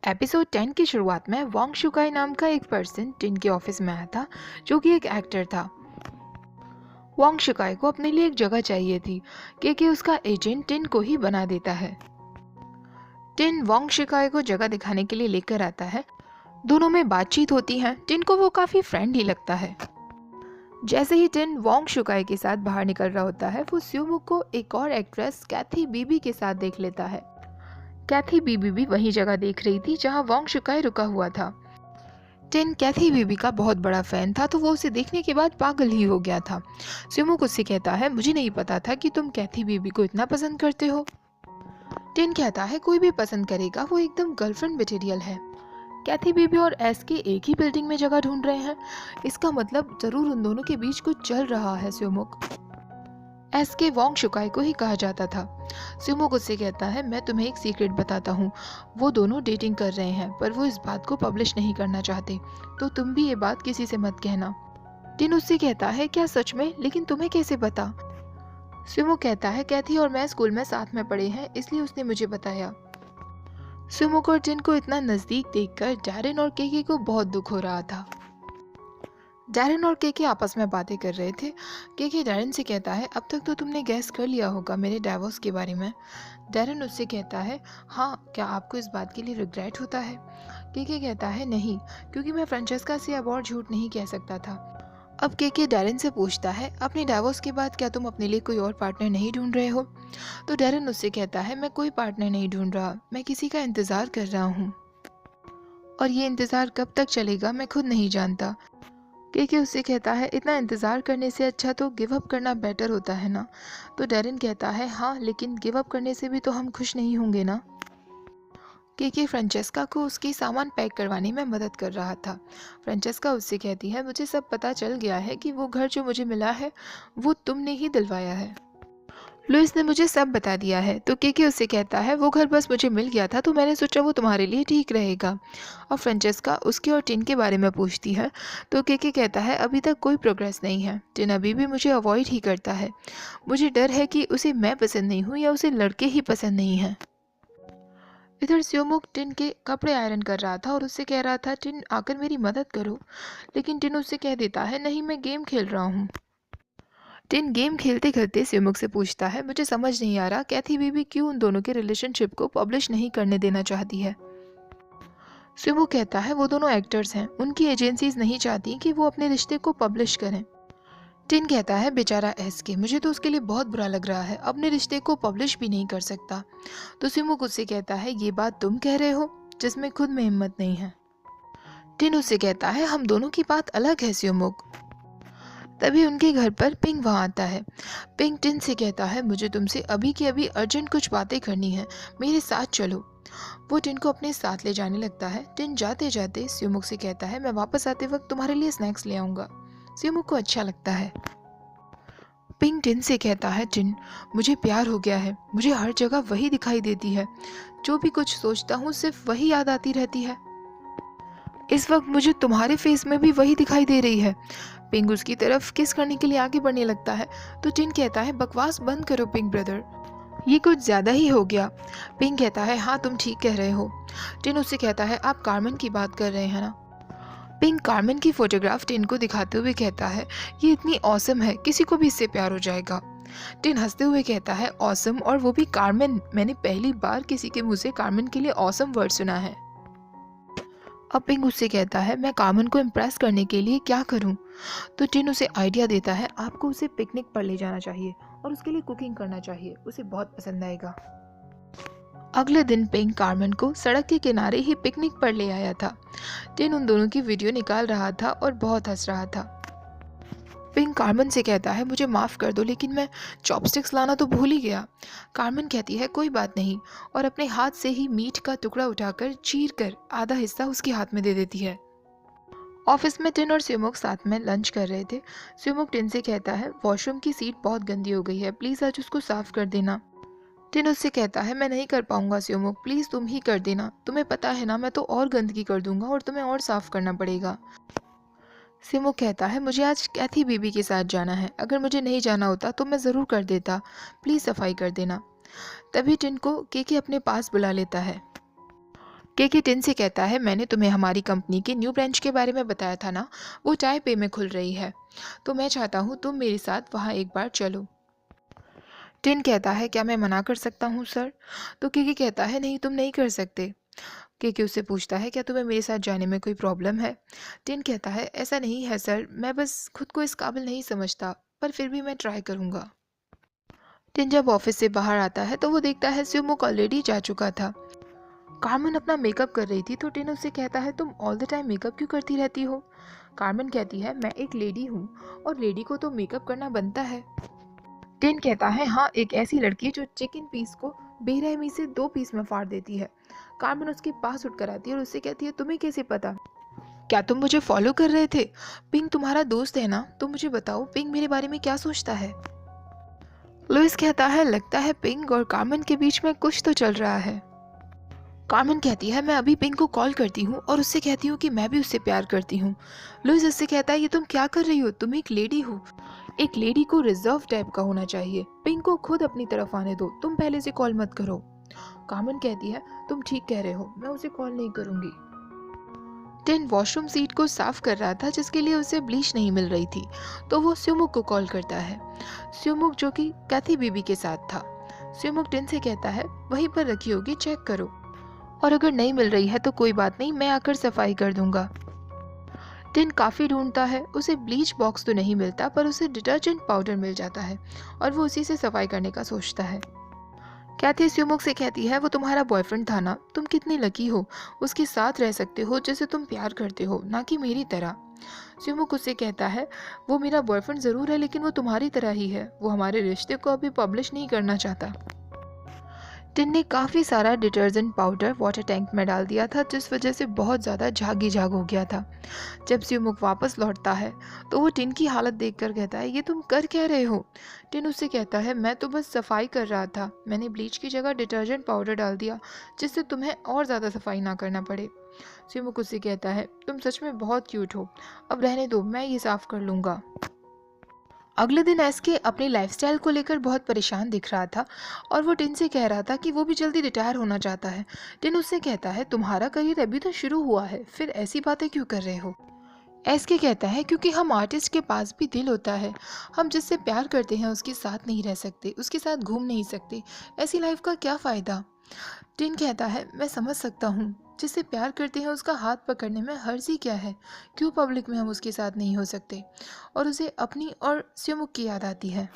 Episode 10 की शुरुआत में वांग शुकाई नाम का एक पर्सन टिन के ऑफिस में आया था, जो कि एक एक्टर था। वांग शुकाई को अपने लिए एक जगह चाहिए थी, क्योंकि उसका एजेंट टिन को ही बना देता है। टिन वांग शुकाई को जगह दिखाने के लिए लेकर आता है। दोनों में बातचीत होती है। टिन को वो काफी फ्रेंडली लगता है। जैसे ही टिन वांग शुकाई के साथ बाहर निकल रहा होता है, वो स्यूमुक को एक और एक्ट्रेस कैथी बीबी के साथ देख लेता है। कैथी बीबी भी वही जगह देख रही थी जहां वांग शुकाई रुका हुआ था। टिन कैथी बीबी का बहुत बड़ा फैन था, तो वो उसे देखने के बाद पागल ही हो गया था। स्यूमुक उससे कहता है, मुझे नहीं पता था कि तुम कैथी बीबी को इतना पसंद करते हो। टिन कहता है, कोई भी पसंद करेगा, वो एकदम गर्लफ्रेंड मटेरियल है। कैथी बीबी और एस के एक ही बिल्डिंग में जगह ढूंढ रहे हैं, इसका मतलब जरूर उन दोनों के बीच कुछ चल रहा है। स्यूमुक एस के वांग शुकाई को ही कहा जाता था। स्यूमुक उससे कहता है, मैं तुम्हें एक सीक्रेट बताता हूँ। वो दोनों डेटिंग कर रहे हैं, पर वो इस बात को पब्लिश नहीं करना चाहते, तो तुम भी ये बात किसी से मत कहना। टिन उससे कहता है, क्या सच में? लेकिन तुम्हें कैसे पता? स्यूमुक कहता है, कैथी और मैं स्कूल में साथ में पढ़े हैं, इसलिए उसने मुझे बताया। स्यूमुक और टिन को इतना नजदीक देखकर डैरेन और केके को बहुत दुख हो रहा था। डैरेन और केके आपस में बातें कर रहे थे। केके डैरेन से कहता है, अब तक तो तुमने गैस कर लिया होगा मेरे डाइवोर्स के बारे में। डैरेन उससे कहता है, हाँ, क्या आपको इस बात के लिए रिग्रेट होता है? केके कहता है, नहीं, क्योंकि मैं फ्रांचेस्का से अब और झूठ नहीं कह सकता था। अब केके डैरेन से पूछता है, अपने डाइवोर्स के बाद क्या तुम अपने लिए कोई और पार्टनर नहीं ढूंढ रहे हो? तो डैरेन उससे कहता है, मैं कोई पार्टनर नहीं ढूंढ रहा, मैं किसी का इंतज़ार कर रहा हूँ, और ये इंतज़ार कब तक चलेगा मैं खुद नहीं जानता। केके उससे कहता है, इतना इंतज़ार करने से अच्छा तो गिव अप करना बेटर होता है ना? तो डैरेन कहता है, हाँ, लेकिन गिव अप करने से भी तो हम खुश नहीं होंगे ना। केके फ्रांचेस्का को उसकी सामान पैक करवाने में मदद कर रहा था। फ्रांचेस्का उससे कहती है, मुझे सब पता चल गया है कि वो घर जो मुझे मिला है वो तुमने ही दिलवाया है। लुइस ने मुझे सब बता दिया है। तो केके उससे कहता है, वो घर बस मुझे मिल गया था, तो मैंने सोचा वो तुम्हारे लिए ठीक रहेगा। और फ्रांचेस्का उसके और टिन के बारे में पूछती है। तो केके कहता है, अभी तक कोई प्रोग्रेस नहीं है, टिन अभी भी मुझे अवॉइड ही करता है। मुझे डर है कि उसे मैं पसंद नहीं हूँ या उसे लड़के ही पसंद नहीं हैं। इधर स्योमुक टिन के कपड़े आयरन कर रहा था और उससे कह रहा था, टिन आकर मेरी मदद करो। लेकिन टिन उससे कह देता है, नहीं, मैं गेम खेल रहा हूँ। टिन गेम खेलते खेलते स्योमुक से पूछता है, मुझे समझ नहीं आ रहा कैथी बीबी क्यों उन दोनों के रिलेशनशिप को पब्लिश नहीं करने देना चाहती है। स्योमुक कहता है, वो दोनों एक्टर्स हैं, उनकी एजेंसीज नहीं चाहती कि वो अपने रिश्ते को पब्लिश करें। टिन कहता है, बेचारा एसके, मुझे तो उसके लिए बहुत बुरा लग रहा है, अपने रिश्ते को पब्लिश भी नहीं कर सकता। तो स्योमुक उससे कहता है, ये बात तुम कह रहे हो जिसमें खुद में हिम्मत नहीं है। टिन उससे कहता है, हम दोनों की बात अलग है स्योमुक। तभी उनके घर पर पिंग वहाँ आता है। पिंग टिन से कहता है, मुझे तुमसे अभी के अभी अर्जेंट कुछ बातें करनी है, मेरे साथ चलो। वो टिन को अपने साथ ले जाने लगता है। टिन जाते जाते स्योमुक से कहता है, मैं वापस आते वक्त तुम्हारे लिए स्नैक्स ले आऊँगा। स्योमुक को अच्छा लगता है। पिंग टिन से कहता है, टिन, मुझे प्यार हो गया है, मुझे हर जगह वही दिखाई देती है, जो भी कुछ सोचता हूँ सिर्फ वही याद आती रहती है। इस वक्त मुझे तुम्हारे फेस में भी वही दिखाई दे रही है। पिंग उसकी तरफ किस करने के लिए आगे बढ़ने लगता है। तो टिन कहता है, बकवास बंद करो पिंग ब्रदर, ये कुछ ज्यादा ही हो गया। पिंग कहता है, हाँ, तुम ठीक कह रहे हो। टिन उससे कहता है, आप कार्मेन की बात कर रहे हैं ना? पिंग कार्मेन की फोटोग्राफ टिन को दिखाते हुए कहता है, ये इतनी ऑसम है, किसी को भी इससे प्यार हो जाएगा। टिन हंसते हुए कहता है, ऑसम, और वो भी कार्मेन, मैंने पहली बार किसी के मुंह से कार्मेन के लिए ऑसम वर्ड सुना है। अब पिंग उससे कहता है, मैं कार्मेन को इम्प्रेस करने के लिए क्या करूं? तो टिन उसे आइडिया देता है, आपको उसे पिकनिक पर ले जाना चाहिए और उसके लिए कुकिंग करना चाहिए, उसे बहुत पसंद आएगा। अगले दिन पिंग कार्मेन को सड़क के किनारे ही पिकनिक पर ले आया था। टिन उन दोनों की वीडियो निकाल रहा था और बहुत हंस रहा था। पिंग कार्मेन से कहता है, मुझे माफ़ कर दो, लेकिन मैं चॉपस्टिक्स लाना तो भूल ही गया। कार्मेन कहती है, कोई बात नहीं, और अपने हाथ से ही मीट का टुकड़ा उठाकर चीर कर आधा हिस्सा उसके हाथ में दे देती है। ऑफिस में टिन और स्योमुक साथ में लंच कर रहे थे। स्योमुक टिन से कहता है, वॉशरूम की सीट बहुत गंदी हो गई है, प्लीज़ आज उसको साफ कर देना। टिन उससे कहता है, मैं नहीं कर पाऊंगा स्योमुक, प्लीज़ तुम ही कर देना, तुम्हें पता है ना, मैं तो और गंदगी कर दूंगा और तुम्हें और साफ करना पड़ेगा। स्योमुक कहता है, मुझे आज कैथी बीबी के साथ जाना है, अगर मुझे नहीं जाना होता तो मैं ज़रूर कर देता, प्लीज़ सफाई कर देना। तभी टिन को केके अपने पास बुला लेता है। केके टिन से कहता है, मैंने तुम्हें हमारी कंपनी के न्यू ब्रांच के बारे में बताया था ना, वो टाइपे में खुल रही है, तो मैं चाहता हूँ तुम मेरे साथ वहाँ एक बार चलो। टिन कहता है, क्या मैं मना कर सकता हूँ सर? तो केके कहता है, नहीं तुम नहीं कर सकते। केके उससे पूछता है, क्या तुम्हें मेरे साथ जाने में कोई प्रॉब्लम है? टिन कहता है, ऐसा नहीं है सर, मैं बस खुद को इस काबिल नहीं समझता, पर फिर भी मैं ट्राई करूँगा। टिन जब ऑफिस से बाहर आता है तो वो देखता है स्यूमुक ऑलरेडी जा चुका था। कार्मेन अपना मेकअप कर रही थी तो टिन उससे कहता है, तुम ऑल द टाइम मेकअप क्यों करती रहती हो? कार्मेन कहती है, मैं एक लेडी हूँ और लेडी को तो मेकअप करना बनता है। टिन कहता है, हाँ, एक ऐसी लड़की जो चिकन पीस को बेरहमी से 2 पीस में फाड़ देती है। कार्मेन उसके पास उठकर आती है और उससे कहती है, तुम्हें कैसे पता? क्या तुम मुझे फॉलो कर रहे थे? पिंक तुम्हारा दोस्त है ना, तो मुझे बताओ पिंक मेरे बारे में क्या सोचता है? लुइस कहता है, लगता है पिंक और कार्मेन के बीच में कुछ तो चल रहा है। कार्मेन कहती है, मैं अभी पिंक को कॉल करती हूँ और उससे कहती हूँ कि मैं भी उससे प्यार करती हूँ। लुइस उससे कहता है, ये तुम क्या कर रही हो? तुम एक लेडी हो, एक लेडी को रिजर्व टाइप का होना चाहिए। पिंक को खुद अपनी तरफ आने दो, तुम पहले से कॉल मत करो। कार्मेन कहती है, तुम ठीक कह रहे हो, मैं उसे कॉल नहीं करूंगी। टिन वॉशरूम सीट को साफ कर रहा था जिसके लिए उसे ब्लीच नहीं मिल रही थी, तो वो स्यूमुक को कॉल करता है। स्यूमुक जो कि कैथी बीबी के साथ था। स्यूमुक टिन से कहता है, वहीं पर रखी होगी, चेक करो, और अगर नहीं मिल रही है तो कोई बात नहीं, मैं आकर सफाई कर दूंगा। टिन काफ़ी ढूंढता है, उसे ब्लीच बॉक्स तो नहीं मिलता पर उसे डिटर्जेंट पाउडर मिल जाता है और वो उसी से सफाई करने का सोचता है। कैथी स्यूमुक से कहती है, वो तुम्हारा बॉयफ्रेंड था ना, तुम कितनी लकी हो, उसके साथ रह सकते हो जिसे तुम प्यार करते हो, ना कि मेरी तरह। स्यूमुक उससे कहता है, वो मेरा बॉयफ्रेंड ज़रूर है लेकिन वो तुम्हारी तरह ही है, वो हमारे रिश्ते को अभी पब्लिश नहीं करना चाहता। टिन ने काफ़ी सारा डिटर्जेंट पाउडर वाटर टैंक में डाल दिया था जिस वजह से बहुत ज़्यादा झागी झाग हो गया था। जब स्यूमुक वापस लौटता है तो वो टिन की हालत देखकर कहता है, ये तुम कर क्या रहे हो? टिन उससे कहता है, मैं तो बस सफाई कर रहा था, मैंने ब्लीच की जगह डिटर्जेंट पाउडर डाल दिया जिससे तुम्हें और ज़्यादा सफाई ना करना पड़े। स्यूमुक उससे कहता है, तुम सच में बहुत क्यूट हो, अब रहने दो, मैं ये साफ कर लूँगा। अगले दिन एसके अपनी लाइफस्टाइल को लेकर बहुत परेशान दिख रहा था और वो टिन से कह रहा था कि वो भी जल्दी रिटायर होना चाहता है। टिन उससे कहता है, तुम्हारा करियर अभी तो शुरू हुआ है, फिर ऐसी बातें क्यों कर रहे हो? एसके कहता है, क्योंकि हम आर्टिस्ट के पास भी दिल होता है, हम जिससे प्यार करते हैं उसके साथ नहीं रह सकते, उसके साथ घूम नहीं सकते, ऐसी लाइफ का क्या फ़ायदा? टिन कहता है, मैं समझ सकता हूँ, जिससे प्यार करते हैं उसका हाथ पकड़ने में हर्ज ही क्या है, क्यों पब्लिक में हम उसके साथ नहीं हो सकते? और उसे अपनी और स्यूमुक की याद आती है।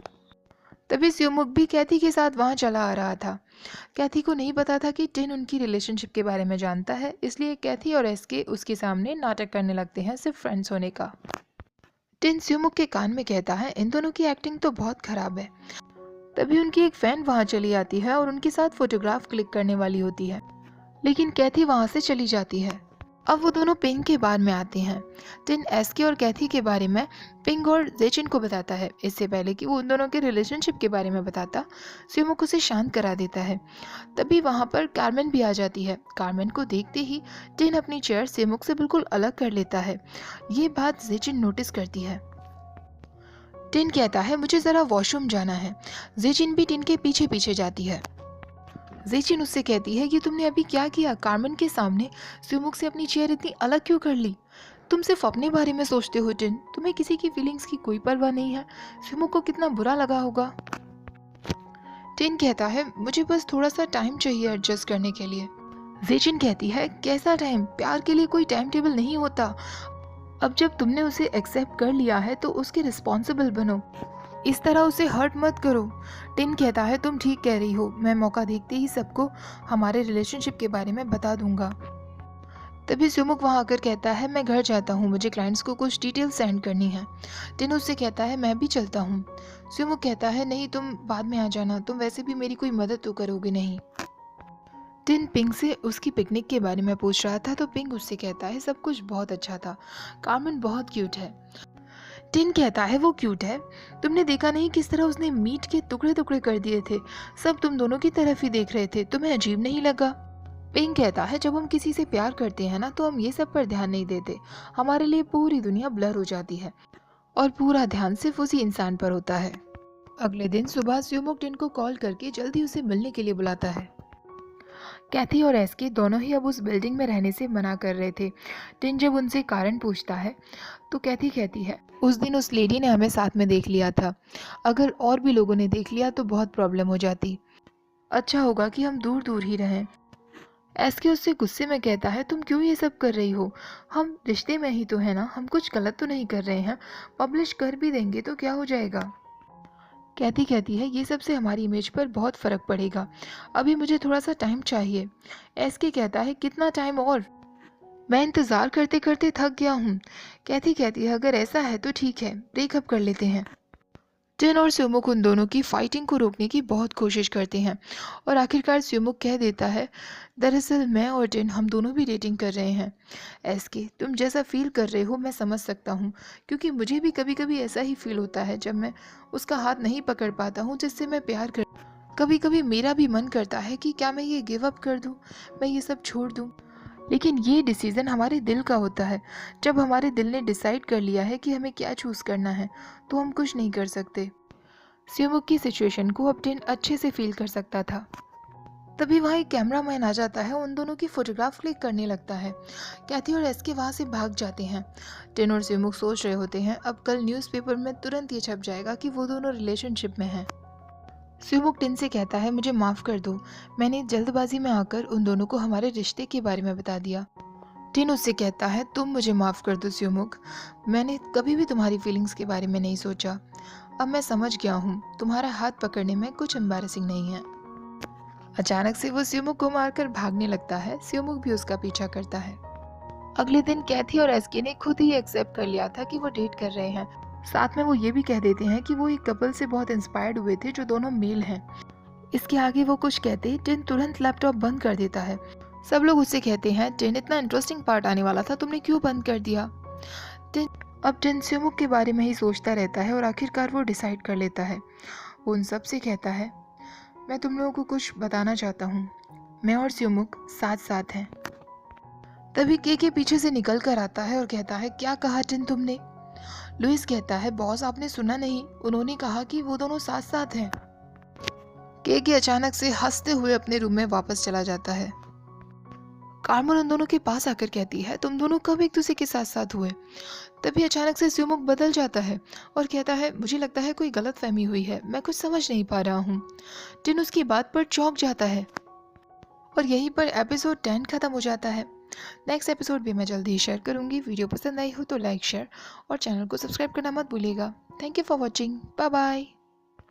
तभी स्यूमुक भी कैथी के साथ वहाँ चला आ रहा था। कैथी को नहीं पता था कि टिन उनकी रिलेशनशिप के बारे में जानता है, इसलिए कैथी और एसके उसके सामने नाटक करने लगते हैं सिर्फ फ्रेंड्स होने का। टिन स्यूमुक के कान में कहता है, इन दोनों की एक्टिंग तो बहुत खराब है। तभी उनकी एक फैन वहाँ चली आती है और उनके साथ फोटोग्राफ क्लिक करने वाली होती है, लेकिन कैथी वहाँ से चली जाती है। अब वो दोनों पिंक के बारे में आते हैं। टिन एसके और कैथी के बारे में पिंक और जेचिन को बताता है, इससे पहले कि वो उन दोनों के रिलेशनशिप के बारे में बताता। स्यूमुक उसे शांत करा देता है। तभी वहाँ पर कार्मेन भी आ जाती है। कार्मेन को देखते ही टिन अपनी चेयर स्यूमुक से बिल्कुल अलग कर लेता है। ये बात जेचिन नोटिस करती है। टिन कहता है, मुझे ज़रा वॉशरूम जाना है। जेचिन भी टिन के पीछे पीछे जाती है। जेचिन उससे कहती है, कि तुमने अभी क्या किया? कार्मेन के सामने स्यूमुक से अपनी चेयर इतनी अलग क्यों कर ली? तुम सिर्फ अपने बारे में सोचते हो टिन, तुम्हें किसी की फीलिंग्स की कोई परवाह नहीं है। स्यूमुक को कितना बुरा लगा होगा। टिन कहता है, मुझे बस थोड़ा सा टाइम चाहिए एडजस्ट करने के लिए। जेचिन कहती है, कैसा टाइम? प्यार के लिए कोई टाइम टेबल नहीं होता। अब जब तुमने उसे एक्सेप्ट कर लिया है तो उसके रिस्पॉन्सिबल बनो, इस तरह उसे हर्ट मत करो। टिन कहता है, तुम ठीक कह रही हो, मैं मौका देखते ही सबको हमारे रिलेशनशिप के बारे में बता दूंगा। तभी स्यूमुक वहाँ आकर कहता है, मैं घर जाता हूँ, मुझे क्लाइंट्स को कुछ डिटेल सेंड करनी है। टिन उससे कहता है, मैं भी चलता हूँ। स्यूमुक कहता है, नहीं, तुम बाद में आ जाना, तुम वैसे भी मेरी कोई मदद तो करोगे नहीं। टिन पिंक से उसकी पिकनिक के बारे में पूछ रहा था तो पिंक उससे कहता है, सब कुछ बहुत अच्छा था, कार्मेन बहुत क्यूट है। टिन कहता है, वो क्यूट है? तुमने देखा नहीं किस तरह उसने मीट के टुकड़े टुकड़े कर दिए थे, सब तुम दोनों की तरफ ही देख रहे थे, तुम्हें अजीब नहीं लगा? पिंक कहता है, जब हम किसी से प्यार करते हैं ना तो हम ये सब पर ध्यान नहीं देते, हमारे लिए पूरी दुनिया ब्लर हो जाती है और पूरा ध्यान सिर्फ उसी इंसान पर होता है। अगले दिन सुबह स्यूमुक टिन को कॉल करके जल्दी उसे मिलने के लिए बुलाता है। कैथी और एसके दोनों ही अब उस बिल्डिंग में रहने से मना कर रहे थे। टिन जब उनसे कारण पूछता है तो कैथी कहती है, उस दिन उस लेडी ने हमें साथ में देख लिया था, अगर और भी लोगों ने देख लिया तो बहुत प्रॉब्लम हो जाती, अच्छा होगा कि हम दूर दूर ही रहें। एसके उससे गुस्से में कहता है, तुम क्यों ये सब कर रही हो, हम रिश्ते में ही तो है ना, हम कुछ गलत तो नहीं कर रहे हैं, पब्लिश कर भी देंगे तो क्या हो जाएगा। कैथी कहती है, ये सब से हमारी इमेज पर बहुत फ़र्क पड़ेगा, अभी मुझे थोड़ा सा टाइम चाहिए। एसके कहता है, कितना टाइम और, मैं इंतज़ार करते करते थक गया हूँ। कैथी कहती है, अगर ऐसा है तो ठीक है, ब्रेकअप कर लेते हैं। टिन और स्योमुक उन दोनों की फाइटिंग को रोकने की बहुत कोशिश करते हैं और आखिरकार स्योमुक कह देता है, दरअसल मैं और टिन हम दोनों भी डेटिंग कर रहे हैं। एसके, तुम जैसा फील कर रहे हो मैं समझ सकता हूँ, क्योंकि मुझे भी कभी कभी ऐसा ही फील होता है जब मैं उसका हाथ नहीं पकड़ पाता हूँ जिससे मैं प्यार कर, कभी कभी मेरा भी मन करता है कि क्या मैं ये गिव अप कर दूँ, मैं ये सब छोड़ दूँ, लेकिन ये डिसीज़न हमारे दिल का होता है। जब हमारे दिल ने डिसाइड कर लिया है कि हमें क्या चूज़ करना है तो हम कुछ नहीं कर सकते। स्योमुक की सिचुएशन को अब टिन अच्छे से फील कर सकता था। तभी वहाँ एक कैमरामैन आ जाता है, उन दोनों की फोटोग्राफ क्लिक करने लगता है। कैथी और एसके वहाँ से भाग जाते हैं। टिन और स्योमुक सोच रहे होते हैं, अब कल न्यूज़पेपर में तुरंत ये छप जाएगा कि वो दोनों रिलेशनशिप में हैं। स्योमुक टिन से कहता है, मुझे माफ़ कर दो, मैंने जल्दबाजी में आकर उन दोनों को हमारे रिश्ते के बारे में बता दिया। टिन उससे कहता है, तुम मुझे माफ़ कर दो स्योमुक, मैंने कभी भी तुम्हारी फीलिंग्स के बारे में नहीं सोचा, अब मैं समझ गया हूँ तुम्हारा हाथ पकड़ने में कुछ एम्बैरेसिंग नहीं है। अचानक से वो स्योमुक को मारकर भागने लगता है। स्योमुक भी उसका पीछा करता है। अगले दिन कैथी और एसके ने खुद ही एक्सेप्ट कर लिया था कि वो डेट कर रहे हैं। साथ में वो ये भी कह देते हैं कि वो एक कपल से बहुत इंस्पायर्ड हुए थे जो दोनों मेल हैं। इसके आगे वो कुछ कहते टिन तुरंत लैपटॉप बंद कर देता है। सब लोग उससे कहते हैं, टिन इतना इंटरेस्टिंग पार्ट आने वाला था, तुमने क्यों बंद कर दिया। अब टिन स्योमुक के बारे में ही सोचता रहता है और आखिरकार वो डिसाइड कर लेता है। वो उन सब से कहता है, मैं तुम लोगों को कुछ बताना चाहता हूँ, मैं और स्योमुक साथ साथ हैं। तभी के पीछे से निकल कर आता है और कहता है, क्या कहा टिन तुमने। लुइस कहता है, बॉस आपने सुना नहीं, उन्होंने कहा कि वो दोनों साथ साथ हैं। के अचानक से हंसते हुए अपने रूम में वापस चला जाता है। कार्मेन उन दोनों के पास आकर कहती है, तुम दोनों कब एक दूसरे के साथ साथ हुए। तभी अचानक से स्योमुक बदल जाता है और कहता है, मुझे लगता है कोई गलतफहमी हुई है, मैं कुछ समझ नहीं पा रहा हूँ। टिन उसकी बात पर चौंक जाता है और यहीं पर एपिसोड 10 खत्म हो जाता है। नेक्स्ट एपिसोड भी मैं जल्दी ही शेयर करूँगी। वीडियो पसंद आई हो तो लाइक, शेयर और चैनल को सब्सक्राइब करना मत भूलिएगा। Thank you for watching. Bye bye.